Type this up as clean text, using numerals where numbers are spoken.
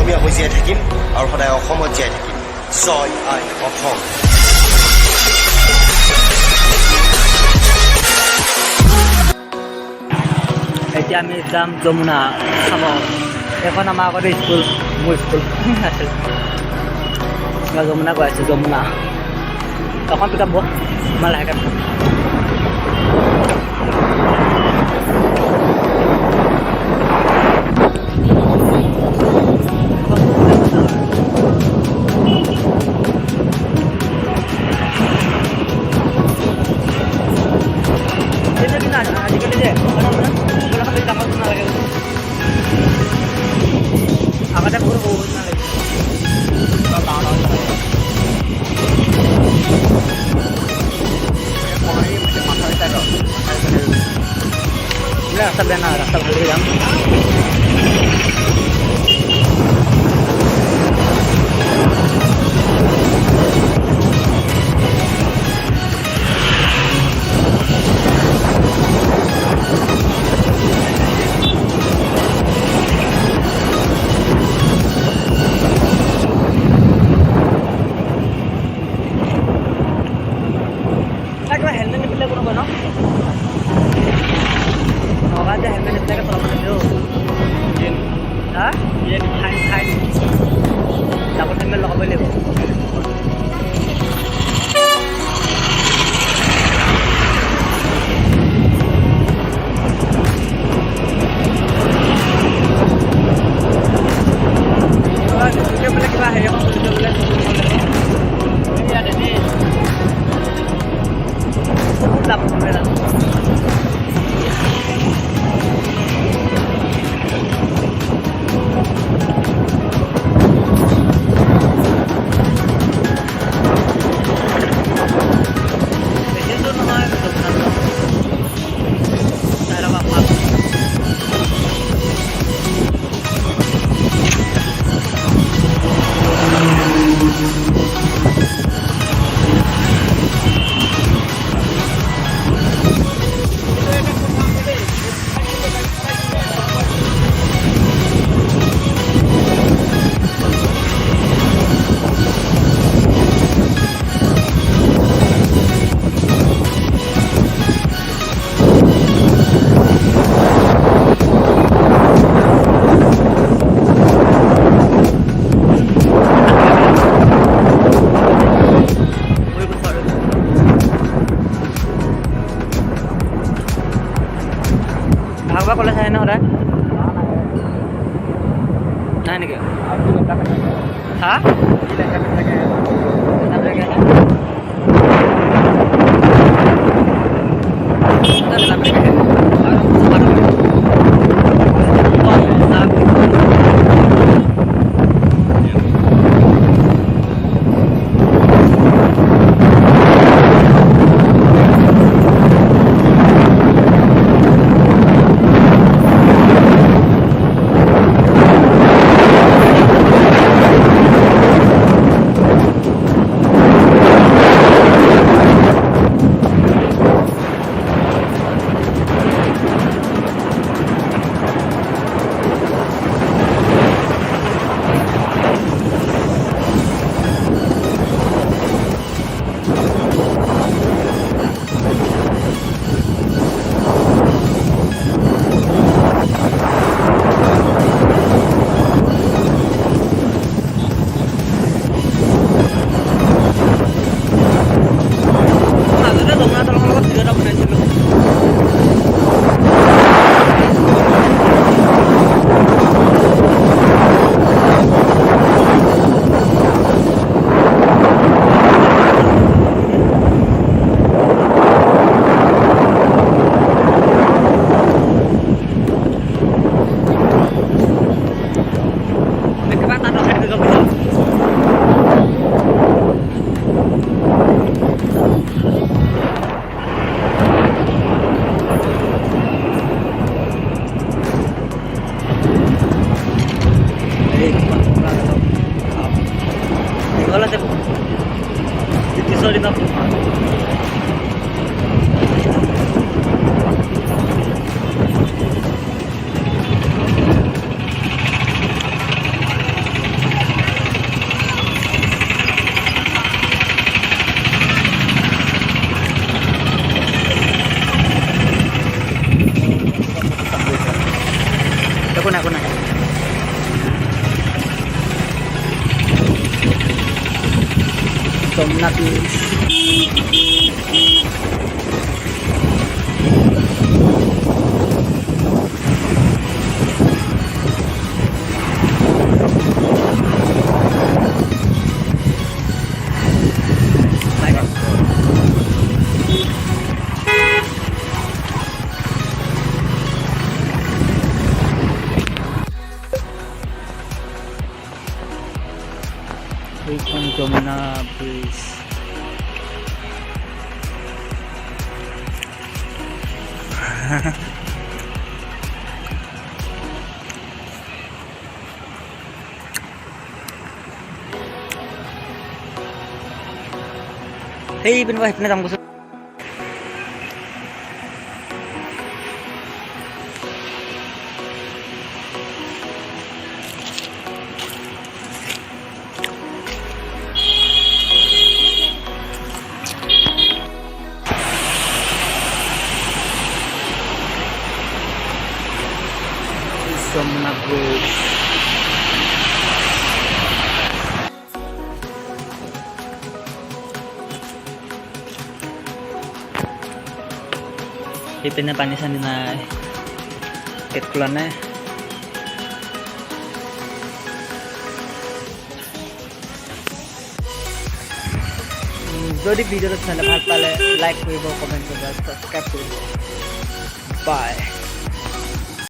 অসমীয়া হৈ জীয়াই থাকিম আৰু সদায় অসমত জীয়াই থাকিম। জয় আই অসম। এতিয়া আমি যাম যমুনা চাব। এখন আমাৰ আগতে স্কুল, মোৰ স্কুল আছিল। যমুনা গৈ আছোঁ, যমুনা অকণ পিক আপ আমাৰ লাহেকৈ আজিকালি যে নালাগে আগতে বহুত বহুত নালাগে রাস্তা বেয়া না, রাস্তা ভালোই যাম। হেলমেট নিপিলে কোনো কয় ন নগা যে হেলমেট নিপিলাকে চলাব নিদিও হা ফাইন ফাইন ডাবল হেলমেট লগাবই লাগিব। বোলে কিবা হেৰি এখন খুলিছে বোলে যাব ভাগবা কলেজ আহে ন সদায় নাই নেকি হা Somnath Bridge on Jomuna Bridge. Hey, pinawahit na tang gusto. Somnath Bridge. Pinapanisan na ketkulan na যদি ভিডিওটা চালে ভাল পালে লাইক কৰিব কমেন্ট কৰিব সাবস্ক্ৰাইব কৰিব বাই